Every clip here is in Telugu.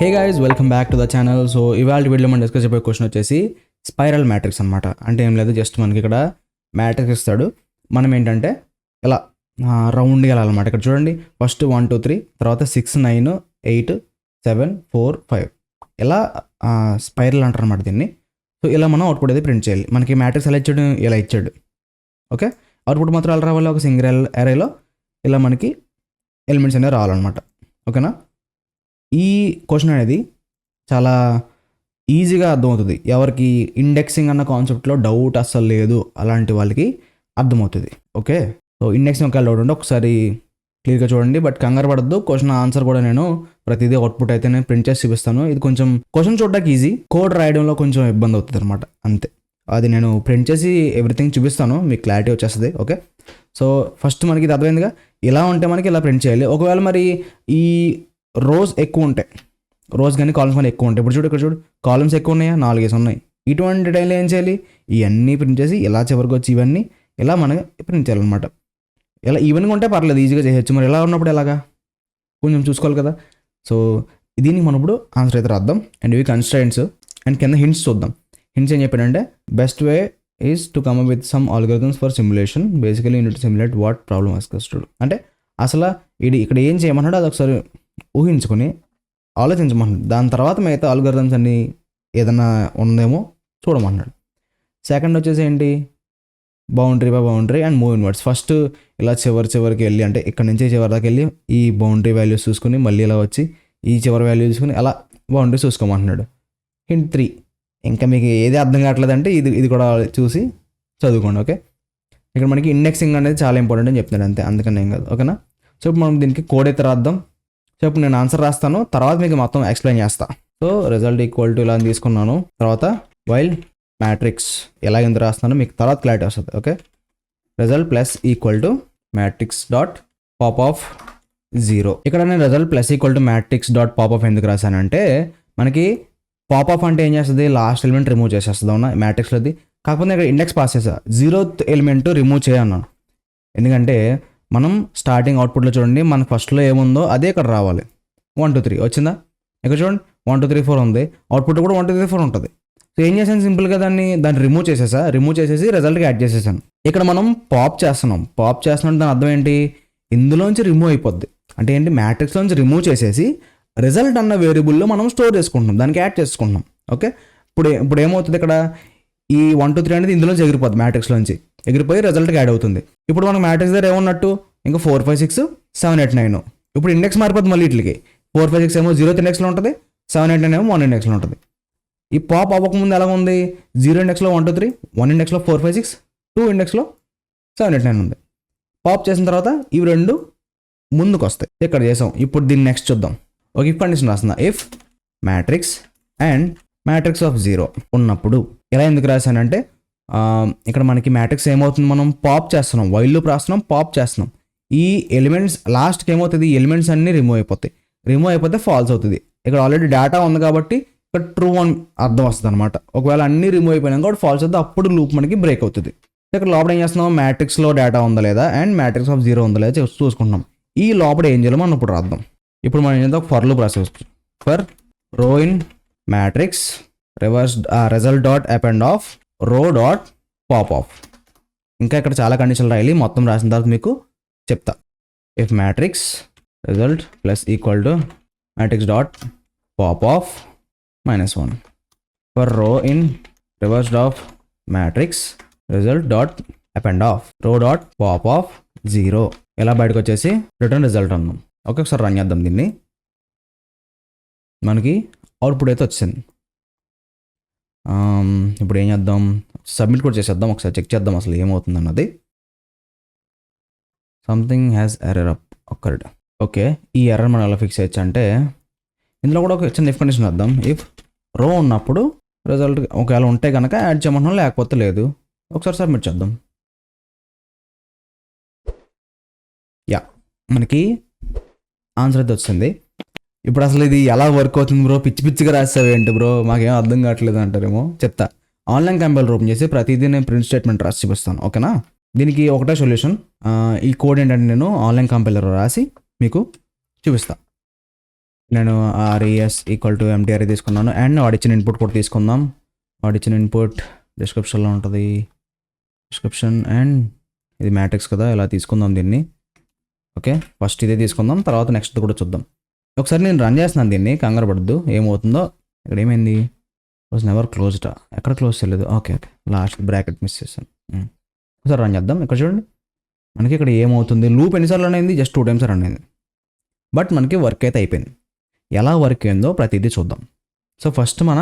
Hey guys, welcome back to the channel. So ఇవాళ వీడియోలో మనం డిస్కస్ చేయబోయే క్వశ్చన్ వచ్చేసి స్పైరల్ మ్యాట్రిక్స్ అనమాట. అంటే ఏం లేదు, జస్ట్ మనకి ఇక్కడ మ్యాట్రిక్స్ ఇస్తాడు. మనం ఏంటంటే ఇలా రౌండ్గా వెళ్ళాలన్నమాట. ఇక్కడ చూడండి, ఫస్ట్ 1 2 3, తర్వాత 6 9 8 7 4 5 ఇలా స్పైరల్ అంటారు అనమాట దీన్ని. సో ఇలా మనం అవుట్పుట్ అయితే ప్రింట్ చేయాలి. మనకి మ్యాట్రిక్స్ ఎలా ఇచ్చాడు, ఇలా ఇచ్చాడు. ఓకే, అవుట్పుట్ మాత్రం ఎలా రావాలి, ఒక సింగిల్ అరేలో ఇలా మనకి ఎలిమెంట్స్ అనేవి రావాలన్నమాట. ఓకేనా, ఈ క్వశ్చన్ అనేది చాలా ఈజీగా అర్థమవుతుంది. ఎవరికి ఇండెక్సింగ్ అన్న కాన్సెప్ట్లో డౌట్ అస్సలు లేదు అలాంటి వాళ్ళకి అర్థమవుతుంది. ఓకే, సో ఇండెక్సింగ్ ఒకవేళ డౌట్ ఉంటే ఒకసారి క్లియర్గా చూడండి. బట్ కంగారు పడద్దు, క్వశ్చన్ ఆన్సర్ కూడా నేను ప్రతిదీ అవుట్పుట్ అయితే నేను ప్రింట్ చేసి చూపిస్తాను. ఇది కొంచెం క్వశ్చన్ చూడడానికి ఈజీ, కోడ్ రాయడంలో కొంచెం ఇబ్బంది అవుతుంది అనమాట, అంతే. అది నేను ప్రింట్ చేసి ఎవ్రీథింగ్ చూపిస్తాను, మీకు క్లారిటీ వచ్చేస్తుంది. ఓకే, సో ఫస్ట్ మనకి ఇది అర్థమైందిగా, ఇలా ఉంటే మనకి ఇలా ప్రింట్ చేయాలి. ఒకవేళ మరి ఈ రోస్ ఎక్కువ ఉంటాయి, రోస్ కానీ కాలమ్స్ కానీ ఎక్కువ ఉంటాయి. ఇప్పుడు చూడు, ఇక్కడ చూడు, కాలమ్స్ ఎక్కువ ఉన్నాయా, 4 ఉన్నాయి. ఇటువంటి టైంలో ఏం చేయాలి, ఇవన్నీ ప్రింట్ చేసి ఇలా చివరికి వచ్చి ఇవన్నీ ఇలా మనం ప్రింట్ చేయాలన్నమాట. ఇలా ఈవెన్గా ఉంటే పర్లేదు, ఈజీగా చేయొచ్చు. మరి ఎలా ఉన్నప్పుడు ఎలాగా కొంచెం చూసుకోవాలి కదా. సో దీనికి మనం ఇప్పుడు ఆన్సర్ అయితే రాద్దాం. అండ్ ఇవి కన్స్ట్రైంట్స్ అండ్ కింద హింట్స్ చూద్దాం. హింట్స్ ఏం చెప్పాడంటే, best way is to come up with some algorithms for simulation, basically unit simulate what problem asked. అంటే అసలు ఇది ఇక్కడ ఏం చేయమన్నాడు అది ఒకసారి ఊహించుకొని ఆలోచించమన్నాడు. దాని తర్వాత మిగతా ఆల్గరిథమ్స్ అన్ని ఏదైనా ఉందేమో చూడమన్నాడు. సెకండ్ వచ్చేసి ఏంటి, boundary by boundary and move inwards. First ఇలా చివరికి వెళ్ళి, అంటే ఇక్కడ నుంచి చివరి దాకా వెళ్ళి ఈ బౌండరీ వాల్యూస్ చూసుకుని మళ్ళీ ఇలా వచ్చి ఈ చివరి వాల్యూ చూసుకుని అలా బౌండరీ చూసుకోమంటున్నాడు. హింట్ 3, ఇంకా మీకు ఏది అర్థం కావట్లేదంటే ఇది కూడా చూసి చదువుకోండి. ఓకే, ఇక్కడ మనకి ఇండెక్సింగ్ అనేది చాలా ఇంపార్టెంట్ అని చెప్తున్నాడు, అంతే, అందుకని ఏం కాదు. ఓకేనా, సో ఇప్పుడు మనం దీనికి కోడ్ అయితే రాద్దాం. సో ఇప్పుడు నేను ఆన్సర్ రాస్తాను, తర్వాత మీకు మొత్తం ఎక్స్ప్లెయిన్ చేస్తా. సో రిజల్ట్ ఈక్వల్ టు ఇలా తీసుకున్నాను, తర్వాత వైల్ మ్యాట్రిక్స్ ఎలా ఎందుకు రాస్తున్నాను మీకు తర్వాత క్లారిటీ వస్తుంది. Okay, result plus equal to matrix dot pop of 0. ఇక్కడ నేను result plus equal to matrix dot pop of ఎందుకు రాశానంటే, మనకి పాప్ ఆఫ్ అంటే ఏం చేస్తుంది, లాస్ట్ ఎలిమెంట్ రిమూవ్ చేసేస్తుంది అవునా మ్యాట్రిక్స్లోది. కాకపోతే ఇక్కడ ఇండెక్స్ పాస్ చేసా, 0th ఎలిమెంట్ రిమూవ్ చేయన్నాను. ఎందుకంటే మనం స్టార్టింగ్ అవుట్పుట్లో చూడండి, మన ఫస్ట్లో ఏముందో అదే ఇక్కడ రావాలి. 1 2 3 వచ్చిందా, ఇక్కడ చూడండి 1 2 3 4 ఉంది. అవుట్పుట్ కూడా 1 2 3 4 ఉంటుంది. సో ఏం చేశాను, సింపుల్గా దాన్ని రిమూవ్ చేసేసి రిజల్ట్కి యాడ్ చేసేసాను. ఇక్కడ మనం పాప్ చేస్తున్నాం దాని అర్థం ఏంటి, ఇందులోంచి రిమూవ్ అయిపోద్ది. అంటే ఏంటి, మ్యాట్రిక్స్లోంచి రిమూవ్ చేసేసి రిజల్ట్ అన్న వేరియబుల్లో మనం స్టోర్ చేసుకుంటున్నాం, దానికి యాడ్ చేసుకుంటున్నాం. ఓకే, ఇప్పుడు ఏమవుతుంది, ఇక్కడ ఈ 1 2 3 అనేది ఇందులోంచి ఎగిరిపోద్ది, మ్యాట్రిక్స్లోంచి ఎగిరిపోయి రిజల్ట్కి యాడ్ అవుతుంది. ఇప్పుడు మనకు మ్యాట్రిక్స్ దగ్గర ఏమన్నట్టు, ఇంకా 4 5 6 7 8 9. ఇప్పుడు ఇండెక్స్ మారిపోతుంది మళ్ళీ ఇట్లకి. 4 5 6 ఏమో 0th ఇండెక్స్లో ఉంటుంది, 7 8 9 ఏమో 1 ఇండెక్స్లో ఉంటుంది. ఈ పాప్ అవ్వకముందు ఎలా ఉంది, 0 ఇండెక్స్లో 1 2 3, 1 ఇండెక్స్లో 4 5 6, 2 ఇండెక్స్లో 7 8 9 ఉంది. పాప్ చేసిన తర్వాత ఇవి రెండు ముందుకు వస్తాయి, ఇక్కడ చేసాం. ఇప్పుడు దీన్ని నెక్స్ట్ చూద్దాం. ఒక ఇఫ్ కండిషన్ రాస్తున్నా, if matrix and matrix of 0 ఉన్నప్పుడు. ఎలా ఎందుకు రాశానంటే, ఇక్కడ మనకి మ్యాట్రిక్స్ ఏమవుతుంది, మనం పాప్ చేస్తున్నాం, వైల్ లూప్ రాస్తున్నాం, పాప్ చేస్తున్నాం. ఈ ఎలిమెంట్స్ లాస్ట్కి ఏమవుతుంది, ఎలిమెంట్స్ అన్నీ రిమూవ్ అయిపోతే ఫాల్స్ అవుతుంది. ఇక్కడ ఆల్రెడీ డేటా ఉంది కాబట్టి ఇక్కడ ట్రూ అని అర్థం వస్తుంది అనమాట. ఒకవేళ అన్నీ రిమూవ్ అయిపోయినా కూడా ఫాల్స్ అవుతుంది, అప్పుడు లూప్ మనకి బ్రేక్ అవుతుంది. ఇక్కడ లోపల ఏం చేస్తున్నాం, మ్యాట్రిక్స్లో డేటా ఉందా లేదా అండ్ మ్యాట్రిక్స్ ఆఫ్ 0 ఉందా లేదా చూసుకుంటున్నాం. ఈ లోపల ఏం చేయాలో మనం ఇప్పుడు రాద్దాం. ఇప్పుడు మనం ఏం చేద్దాం, ఫర్ లూప్ రాసేవచ్చు. For row in matrix result dot append of row dot pop of. ఇంకా ఇక్కడ చాలా కండిషన్లు రాయాలి, మొత్తం రాసిన తర్వాత మీకు చెప్తా. If matrix result plus equal to matrix dot pop of -1 for row in reverse of matrix result dot append of row dot pop of 0. ఇలా బయటకు వచ్చేసి రిటర్న్ రిజల్ట్ అన్నాం. ఒకసారి రన్ చేద్దాం దీన్ని, మనకి అవుట్పుట్ అయితే వచ్చింది. ఇప్పుడు ఏం చేద్దాం, సబ్మిట్ కూడా చేసేద్దాం, ఒకసారి చెక్ చేద్దాం అసలు ఏమవుతుంది అన్నది. Something has error occurred. Okay, ఈ ఎర్రర్ మనం ఎలా ఫిక్స్ చేయొచ్చు అంటే, ఇందులో కూడా ఒక చిన్న ఇఫ్ కండిషన్ వద్దాం. ఇఫ్ రో ఉన్నప్పుడు రిజల్ట్ ఒకవేళ ఉంటే కనుక యాడ్ చేయమంటున్నాం, లేకపోతే లేదు. ఒకసారి సబ్మిట్ చేద్దాం. యా, మనకి ఆన్సర్ అయితే వచ్చింది. ఇప్పుడు అసలు ఇది ఎలా వర్క్ అవుతుంది బ్రో, పిచ్చిగా రాస్తావు ఏంటి బ్రో, మాకేం అర్థం కావట్లేదు అంటారేమో. చెప్తా, ఆన్లైన్ కంపైలర్ ఓపెన్ చేసి ప్రతిదీ నేను ప్రింట్ స్టేట్మెంట్ రాసి చూపిస్తాను. ఓకేనా, దీనికి ఒకటే సొల్యూషన్. ఈ కోడ్ ఏంటంటే నేను ఆన్లైన్ కంపైలర్ రాసి మీకు చూపిస్తాను. నేను ఆర్ఈఎస్ ఈక్వల్ టు ఎంటీఆర్ తీసుకున్నాను. అండ్ వాడిచ్చిన ఇన్పుట్ కూడా తీసుకుందాం. వాడిచ్చిన ఇన్పుట్ డిస్క్రిప్షన్లో ఉంటుంది, డిస్క్రిప్షన్. అండ్ ఇది మ్యాట్రిక్స్ కదా, ఇలా తీసుకుందాం దీన్ని. ఓకే, ఫస్ట్ ఇదే తీసుకుందాం, తర్వాత నెక్స్ట్ కూడా చూద్దాం. ఒకసారి నేను రన్ చేస్తున్నాను దీన్ని, కంగారు పడద్దు. ఏమవుతుందో ఇక్కడ ఏమైంది, వాజ్ నెవర్ క్లోజ్డా, ఎక్కడ క్లోజ్ చేయలేదు. Okay okay, last bracket miss చేశాను. ఒకసారి రన్ చేద్దాం. ఇక్కడ చూడండి మనకి ఇక్కడ ఏమవుతుంది, లూప్ ఎన్నిసార్లు రన్ అయింది, జస్ట్ 2 times రన్ అయింది. బట్ మనకి వర్క్ అయితే అయిపోయింది. ఎలా వర్క్ అయిందో ప్రతిదీ చూద్దాం. సో ఫస్ట్ మన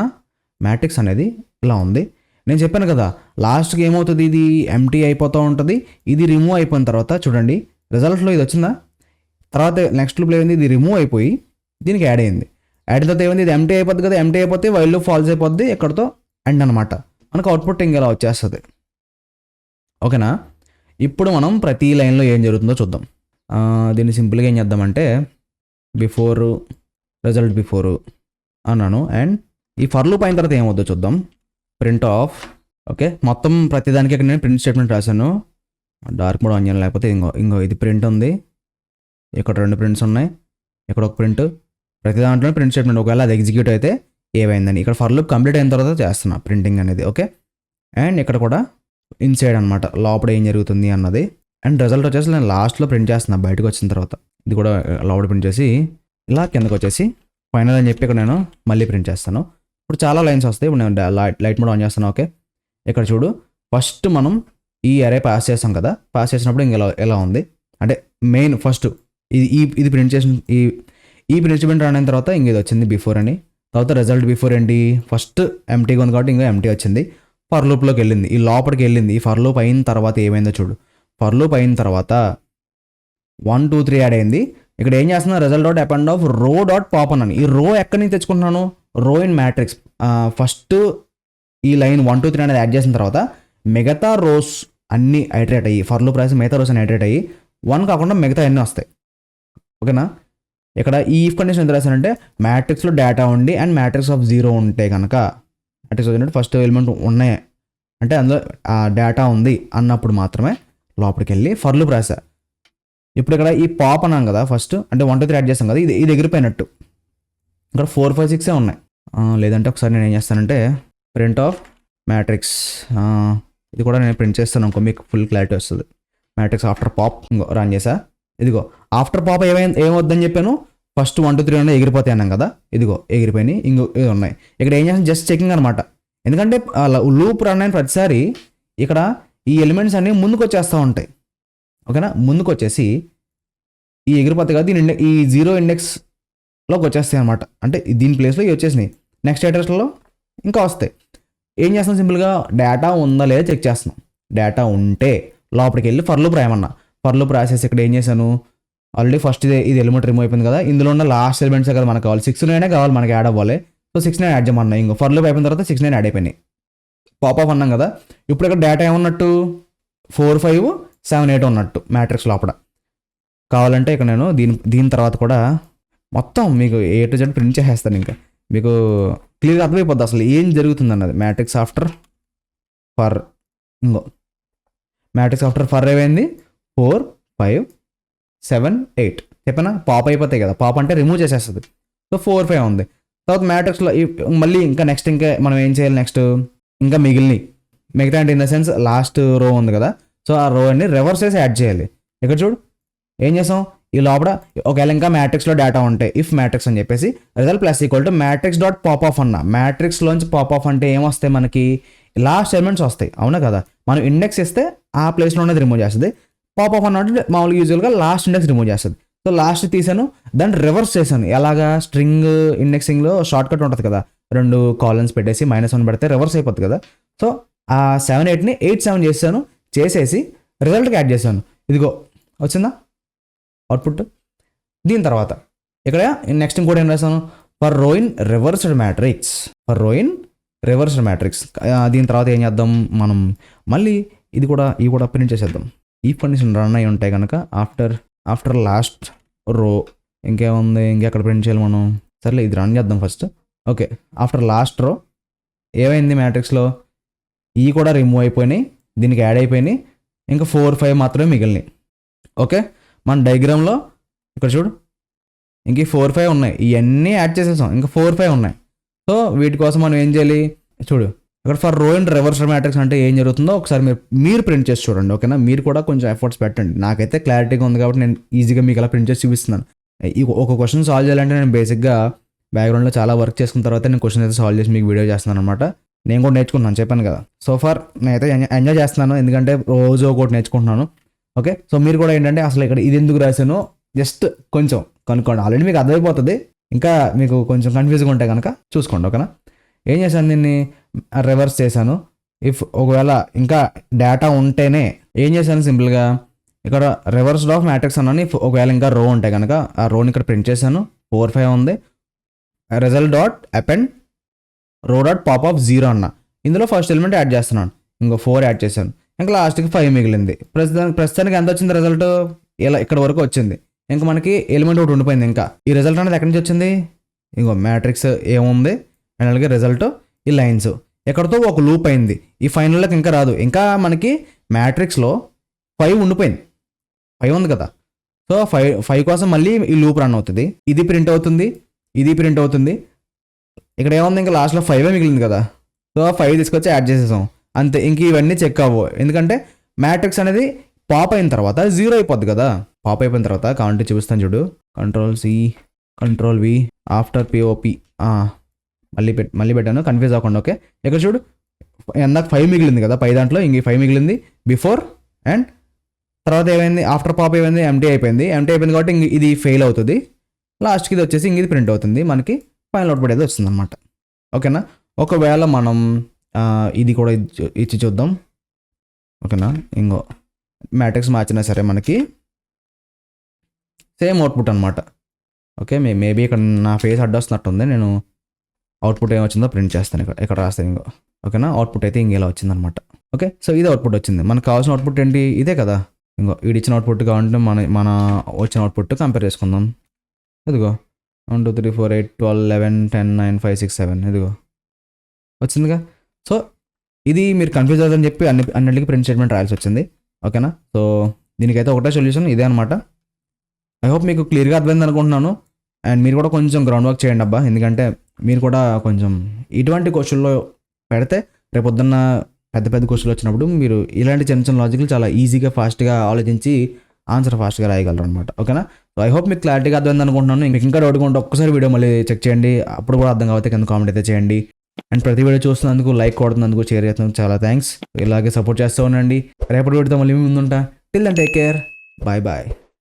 మ్యాట్రిక్స్ అనేది ఇలా ఉంది. నేను చెప్పాను కదా, లాస్ట్కి ఏమవుతుంది, ఇది ఎంటీ అయిపోతూ ఉంటుంది. ఇది రిమూవ్ అయిపోయిన తర్వాత చూడండి రిజల్ట్లో ఇది వచ్చిందా, తర్వాత నెక్స్ట్ లూప్లో ఏమైంది, ఇది రిమూవ్ అయిపోయి దీనికి యాడ్ అయింది. యాడ్ అయిన తర్వాత ఏమైంది, ఇది ఎంటీ అయిపోద్ది కదా, ఎంటీ అయిపోతే వైల్ లూప్ ఫాల్స్ అయిపోద్ది, ఎక్కడితో ఎండ్ అనమాట. మనకు అవుట్పుట్ ఇంకెలా వచ్చేస్తుంది. ఓకేనా, ఇప్పుడు మనం ప్రతి లైన్లో ఏం జరుగుతుందో చూద్దాం. దీన్ని సింపుల్గా ఏం చేద్దామంటే బిఫోర్ రిజల్ట్ బిఫోర్ అన్నాను. అండ్ ఈ ఫర్ లూప్ అయిన తర్వాత ఏమవుద్దో చూద్దాం. Print of. ఓకే, మొత్తం ప్రతిదానికి ఇక్కడ నేను ప్రింట్ స్టేట్మెంట్ రాశాను. డార్క్ మోడ్ ఆన్ చేయాలి, లేకపోతే ఇంకో ఇది ప్రింట్ ఉంది, ఇక్కడ 2 prints ఉన్నాయి, ఇక్కడ ఒక ప్రింట్. ప్రతి దాంట్లో ప్రింట్ స్టేట్మెంట్, ఒకవేళ అది ఎగ్జిక్యూట్ అయితే ఏమైందని. ఇక్కడ ఫర్ లూప్ కంప్లీట్ అయిన తర్వాత చేస్తున్నా ప్రింటింగ్ అనేది. ఓకే, అండ్ ఇక్కడ కూడా ఇన్సైడ్ అనమాట, లోపల ఏం జరుగుతుంది అన్నది. అండ్ రిజల్ట్ వచ్చేసి నేను లాస్ట్లో ప్రింట్ చేస్తున్నా బయటకు వచ్చిన తర్వాత. ఇది కూడా లోపల ప్రింట్ చేసి ఇలా కిందకు వచ్చేసి ఫైనల్ అని చెప్పి ఇక్కడ నేను మళ్ళీ ప్రింట్ చేస్తాను. ఇప్పుడు చాలా లైన్స్ వస్తాయి. ఇప్పుడు నేను లైట్ మోడ్ ఆన్ చేస్తాను. ఓకే, ఇక్కడ చూడు, ఫస్ట్ మనం ఈ అరే పాస్ చేస్తాం కదా, పాస్ చేసినప్పుడు ఇంక ఎలా ఉంది అంటే మెయిన్ ఫస్ట్ ఇది ప్రింట్ చేసిన ఈ ప్రింట్ స్టేట్మెంట్ రన్ అయిన తర్వాత ఇంక ఇది వచ్చింది బిఫోర్ అని. తర్వాత రిజల్ట్ బిఫోర్ ఏంటి, ఫస్ట్ ఎంటీగా ఉంది కాబట్టి ఇంకా ఎంటీ వచ్చింది. ఫర్ లూప్లోకి వెళ్ళింది, ఈ లోపలికి వెళ్ళింది. ఈ ఫర్ లూప్ అయిన తర్వాత ఏమైందో చూడు, ఫర్ లూప్ అయిన తర్వాత 1 2 3 యాడ్ అయింది. ఇక్కడ ఏం చేస్తున్నా, result dot append of row dot pop అన్నాను. ఈ రో ఎక్కడి నుంచి తెచ్చుకుంటున్నాను, రో ఇన్ మ్యాట్రిక్స్. ఫస్ట్ ఈ లైన్ 1 2 3 అనేది యాడ్ చేసిన తర్వాత మిగతా రోస్ అన్నీ ఐటరేట్ అయ్యి, ఫర్ లూప్ రాసి మిగతా రోస్ అని ఐటరేట్ అయ్యి 1 కాకుండా మిగతా అన్నీ వస్తాయి. ఓకేనా, ఇక్కడ ఈ ఇఫ్ కండిషన్ ఎంత రాశానంటే మ్యాట్రిక్స్లో డేటా ఉండి అండ్ మ్యాట్రిక్స్ ఆఫ్ 0 ఉంటే కనుక, మ్యాట్రిక్స్ వచ్చినట్టు ఫస్ట్ ఎలిమెంట్ ఉన్నాయి అంటే అందులో ఆ డేటా ఉంది అన్నప్పుడు మాత్రమే లోపలికి వెళ్ళి ఫర్ లూప్ రాశా. ఇప్పుడు ఇక్కడ ఈ పాప్ అన్నాం కదా ఫస్ట్, అంటే 1 2 3 యాడ్ చేస్తాం కదా, ఇది ఎగిరిపోయినట్టు. ఇక్కడ 4 5 6 ఉన్నాయి. లేదంటే ఒకసారి నేను ఏం చేస్తానంటే ప్రింట్ ఆఫ్ మ్యాట్రిక్స్, ఇది కూడా నేను ప్రింట్ చేస్తాను అనుకో, మీకు ఫుల్ క్లారిటీ వస్తుంది. మ్యాట్రిక్స్ ఆఫ్టర్ పాప్ ఇంకో రన్ చేసా. ఇదిగో ఆఫ్టర్ పాప్ ఏమవుద్దని చెప్పాను, ఫస్ట్ 1 2 3 ఉన్నాయి ఎగిరిపోతాయి అన్నాం కదా, ఇదిగో ఎగిరిపోయినాయి. ఇది ఉన్నాయి. ఇక్కడ ఏం చేస్తాను, జస్ట్ చెకింగ్ అనమాట. ఎందుకంటే లూప్ రన్ అయిన ప్రతిసారి ఇక్కడ ఈ ఎలిమెంట్స్ అన్నీ ముందుకు వచ్చేస్తూ ఉంటాయి. ఓకేనా, ముందుకు వచ్చేసి ఈ ఎగిరిపోతాయి కదా, ఈ 0 ఇండెక్స్లోకి వచ్చేస్తాయి అనమాట. అంటే దీని ప్లేస్లో ఇవి వచ్చేసినాయి, నెక్స్ట్ అడ్రస్లో ఇంకా వస్తాయి. ఏం చేస్తాం, సింపుల్గా డేటా ఉందా లేదా చెక్ చేస్తున్నాం. డేటా ఉంటే లోపలికి వెళ్ళి ఫర్ లూప్ రాయమన్నా. ఫర్ లూప్ రాసేసి ఇక్కడ ఏం చేశాను, ఆల్రెడీ ఫస్ట్ ఇది ఎలిమెంట్ రిమూవ్ అయిపోయింది కదా, ఇందులో ఉన్న లాస్ట్ ఎలిమెంట్సే కదా మనకు కావాలి, 6 9 కావాలి మనకి యాడ్ అవ్వాలి. సో 6 9 యాడ్ చేయమన్నా. ఇంకో ఫర్ లూప్ అయిపోయిన తర్వాత 6 9 యాడ్ అయిపోయినాయి. పాప్ ఆఫ్ అన్నాం కదా, ఇప్పుడు ఇక్కడ డేటా ఏమన్నట్టు 4 5 7 8 ఉన్నట్టు మ్యాట్రిక్స్ లోపల. కావాలంటే ఇక్కడ నేను దీని తర్వాత కూడా మొత్తం మీకు A to Z ప్రింట్ చేసేస్తాను. ఇంకా మీకు క్లియర్గా అర్థమైపోద్ది అసలు ఏం జరుగుతుంది అన్నది. మ్యాట్రిక్స్ ఆఫ్టర్ ఫర్, ఇంకో మ్యాట్రిక్స్ ఆఫ్టర్ ఫర్ ఏమైంది 4 5 7 8 చెప్పనా, పాప్ అయిపోతాయి కదా, పాప్ అంటే రిమూవ్ చేసేస్తుంది. సో 4 5 ఉంది. తర్వాత మ్యాట్రిక్స్లో మళ్ళీ ఇంకా నెక్స్ట్ ఇంకా మనం ఏం చేయాలి, నెక్స్ట్ ఇంకా మిగతా అంటే ఇన్ ద సెన్స్ లాస్ట్ రో ఉంది కదా, సో ఆ రో అన్ని రివర్స్ చేసి యాడ్ చేయాలి. ఇక్కడ చూడు ఏం చేసాం, ఈ లోపల ఒకవేళ ఇంకా మ్యాట్రిక్స్లో డేటా ఉంటే ఇఫ్ మ్యాట్రిక్స్ అని చెప్పేసి result plus equal to matrix dot pop of అన్న. మ్యాట్రిక్స్లోంచి పాప్ ఆఫ్ అంటే ఏమొస్తాయి మనకి, లాస్ట్ ఎలిమెంట్స్ వస్తాయి. అవునా కదా, మనం ఇండెక్స్ ఇస్తే ఆ ప్లేస్లో ఉన్నది రిమూవ్ చేస్తుంది. పాప్ ఆఫ్ అన్నట్టు మామూలుగా యూజువల్గా లాస్ట్ ఇండెక్స్ రిమూవ్ చేస్తుంది. సో లాస్ట్ తీసాను, దాన్ని రివర్స్ చేశాను. ఎలాగా, స్ట్రింగ్ ఇండెక్సింగ్లో షార్ట్ కట్ ఉంటుంది కదా, 2 కాలన్స్ పెట్టేసి -1 పెడితే రివర్స్ అయిపోతుంది కదా. సో ఆ 7 8ని 8 7 చేసేసి రిజల్ట్కి యాడ్ చేశాను. ఇదిగో వచ్చిందా అవుట్పుట్. దీని తర్వాత ఇక్కడ నెక్స్ట్ ఇంకోటి ఏం రాశాను, for row in reversed matrix. దీని తర్వాత ఏం చేద్దాం మనం, మళ్ళీ ఇవి కూడా ప్రింట్ చేసేద్దాం. ఈ కండిషన్ రన్ అయి ఉంటాయి కనుక ఆఫ్టర్ లాస్ట్ రో ఇంకేముంది, ఇంకెక్కడ ప్రింట్ చేయాలి మనం. సర్లే ఇది రన్ చేద్దాం ఫస్ట్. ఓకే, ఆఫ్టర్ లాస్ట్ రో ఏమైంది, మ్యాట్రిక్స్లో ఈ కూడా రిమూవ్ అయిపోయినాయి, దీనికి యాడ్ అయిపోయినాయి, ఇంకా 4 5 మాత్రమే మిగిలినాయి. ఓకే, మన డయాగ్రామ్లో ఇక్కడ చూడు ఇంక 4-5 ఉన్నాయి, ఇవన్నీ యాడ్ చేసేసాం, ఇంకా 4-5 ఉన్నాయి. సో వీటి కోసం మనం ఏం చేయాలి చూడు, ఇక్కడ ఫర్ రో అండ్ రివర్సల్ మ్యాట్రిక్స్ అంటే ఏం జరుగుతుందో ఒకసారి మీరు ప్రింట్ చేసి చూడండి, ఓకేనా. మీరు కూడా కొంచెం ఎఫర్ట్స్ పెట్టండి, నాకైతే క్లారిటీగా ఉంది కాబట్టి నేను ఈజీగా మీకు అలా ప్రింట్ చేసి చూపిస్తున్నాను. ఒక క్వశ్చన్ సాల్వ్ చేయాలంటే నేను బేసిక్గా బ్యాక్గ్రౌండ్లో చాలా వర్క్ చేసుకున్న తర్వాత నేను క్వశ్చన్ అయితే సాల్వ్ చేసి మీకు వీడియో చేస్తున్నాను అనమాట. నేను కూడా నేర్చుకుంటున్నాను, చెప్పాను కదా. సో ఫar నేనైతే ఎంజాయ్ చేస్తున్నాను, ఎందుకంటే రోజు ఒకటి నేర్చుకుంటున్నాను. ఓకే, సో మీరు కూడా ఏంటంటే అసలు ఇక్కడ ఇది ఎందుకు రాశానో జస్ట్ కొంచెం కనుక్కోండి, ఆల్రెడీ మీకు అర్థమైపోతుంది. ఇంకా మీకు కొంచెం కన్ఫ్యూజ్గా ఉంటే కనుక చూసుకోండి, ఓకేనా. ఏం చేశాను, దీన్ని రివర్స్ చేశాను. ఇఫ్ ఒకవేళ ఇంకా డేటా ఉంటేనే ఏం చేశాను, సింపుల్గా ఇక్కడ రివర్స్ ఆఫ్ మ్యాట్రిక్స్ అన్నాను. ఒకవేళ ఇంకా రో ఉంటే కనుక ఆ రోని ఇక్కడ ప్రింట్ చేశాను. 4-5 ఉంది, రిజల్ట్ డాట్ అపెండ్ రో డాట్ పాప్ ఆఫ్ 0 అన్న. ఇందులో ఫస్ట్ ఎలిమెంట్ యాడ్ చేస్తున్నాను, ఇంకో 4 యాడ్ చేశాను, ఇంకా లాస్ట్కి 5 మిగిలింది. ప్రస్తుతానికి ఎంత వచ్చింది రిజల్ట్, ఇలా ఇక్కడ వరకు వచ్చింది. ఇంకా మనకి ఎలిమెంట్ ఒకటి ఉండిపోయింది. ఇంకా ఈ రిజల్ట్ అనేది ఎక్కడి నుంచి వచ్చింది, ఇంకో మ్యాట్రిక్స్ ఏముంది అండ్ అలాగే రిజల్ట్ ఈ లైన్స్ ఎక్కడితో ఒక లూప్ అయింది. ఈ ఫైనల్లోకి ఇంకా రాదు, ఇంకా మనకి మ్యాట్రిక్స్లో 5 ఉండిపోయింది, 5 ఉంది కదా. సో 5 కోసం మళ్ళీ ఈ లూప్ రన్ అవుతుంది, ఇది ప్రింట్ అవుతుంది, ఇది ప్రింట్ అవుతుంది. ఇక్కడ ఏముంది, ఇంకా లాస్ట్లో 5 మిగిలింది కదా. సో 5 తీసుకొచ్చి యాడ్ చేసేసాం అంతే. ఇంక ఇవన్నీ చెక్ అవ్వవు, ఎందుకంటే మ్యాట్రిక్స్ అనేది పాప్ అయిన తర్వాత 0 అయిపోద్ది కదా. పాప్ అయిపోయిన తర్వాత కావాలంటే చూపిస్తాను చూడు, Ctrl+C Ctrl+V ఆఫ్టర్ POP మళ్ళీ పెట్టాను, కన్ఫ్యూజ్ అవ్వకుండా. ఓకే, ఇక్కడ చూడు, ఎందాక 5 మిగిలింది కదా పై దాంట్లో, ఇంక 5 మిగిలింది బిఫోర్ అండ్ తర్వాత ఏమైంది, ఆఫ్టర్ పాప్ ఏమైంది, ఎంటీ అయిపోయింది కాబట్టి ఇంక ఇది ఫెయిల్ అవుతుంది. లాస్ట్కి ఇది వచ్చేసి ఇంక ఇది ప్రింట్ అవుతుంది, మనకి ఫైనల్ అవుట్పుట్ అయితే వస్తుంది అనమాట. ఓకేనా. ఒకవేళ మనం ఇది కూడా ఇచ్చి చూద్దాం, ఓకేనా. ఇంకో మ్యాట్రిక్స్ మార్చినా సరే మనకి సేమ్ అవుట్పుట్ అనమాట. ఓకే, మేబీ ఇక్కడ నా ఫేస్ అడ్డొస్తున్నట్టుంది, నేను అవుట్పుట్ ఏమొచ్చిందో ప్రింట్ చేస్తాను, ఇక్కడ రాస్తాను ఇంకో. ఓకేనా, అవుట్పుట్ అయితే ఇంకేలా వచ్చిందనమాట. ఓకే, సో ఇది అవుట్పుట్ వచ్చింది. మనకు కావాల్సిన అవుట్పుట్ ఏంటి, ఇదే కదా. ఇంకో ఇది ఇచ్చిన అవుట్పుట్ కావాలంటే మన వచ్చిన అవుట్పుట్ కంపేర్ చేసుకుందాం. ఇదిగో 1 2 3 4 8 12 11 10 9 5 6 7 ఇదిగో వచ్చిందిగా. సో ఇది మీరు కన్ఫ్యూజ్ అవుతుందని చెప్పి అన్నిటికీ ప్రింట్ స్టేట్మెంట్ రాయాల్సి వచ్చింది. ఓకేనా, సో దీనికైతే ఒకటే సొల్యూషన్ ఇదే అనమాట. ఐ హోప్ మీకు క్లియర్గా అర్థమైంది అనుకుంటున్నాను. అండ్ మీరు కూడా కొంచెం గ్రౌండ్ వర్క్ చేయండి అబ్బా, ఎందుకంటే మీరు కూడా కొంచెం ఇటువంటి క్వశ్చన్లో పెడితే రేపొద్దున్న పెద్ద పెద్ద క్వశ్చన్లు వచ్చినప్పుడు మీరు ఇలాంటి చిన్న లాజిక్లు చాలా ఈజీగా ఫాస్ట్గా ఆలోచించి ఆన్సర్ ఫాస్ట్గా రాయగలరు అనమాట. ఓకేనా, సో ఐ హోప్ మీకు క్లారిటీగా అర్థమైంది అనుకుంటున్నాను. మీకు ఇంకా డౌట్ ఉంటే ఒక్కసారి వీడియో మళ్ళీ చెక్ చేయండి, అప్పుడు కూడా అర్థం కాకపోతే కింద కామెంట్ అయితే చేయండి. అండ్ ప్రతి వీడియో చూస్తున్నందుకు, లైక్ కొడుతున్నందుకు, షేర్ చేస్తున్నందుకు చాలా థ్యాంక్స్. ఇలాగే సపోర్ట్ చేస్తూ ఉండండి. రేపటి వీడియోతో మళ్ళీ ముందుంటా. Till then take care, bye bye.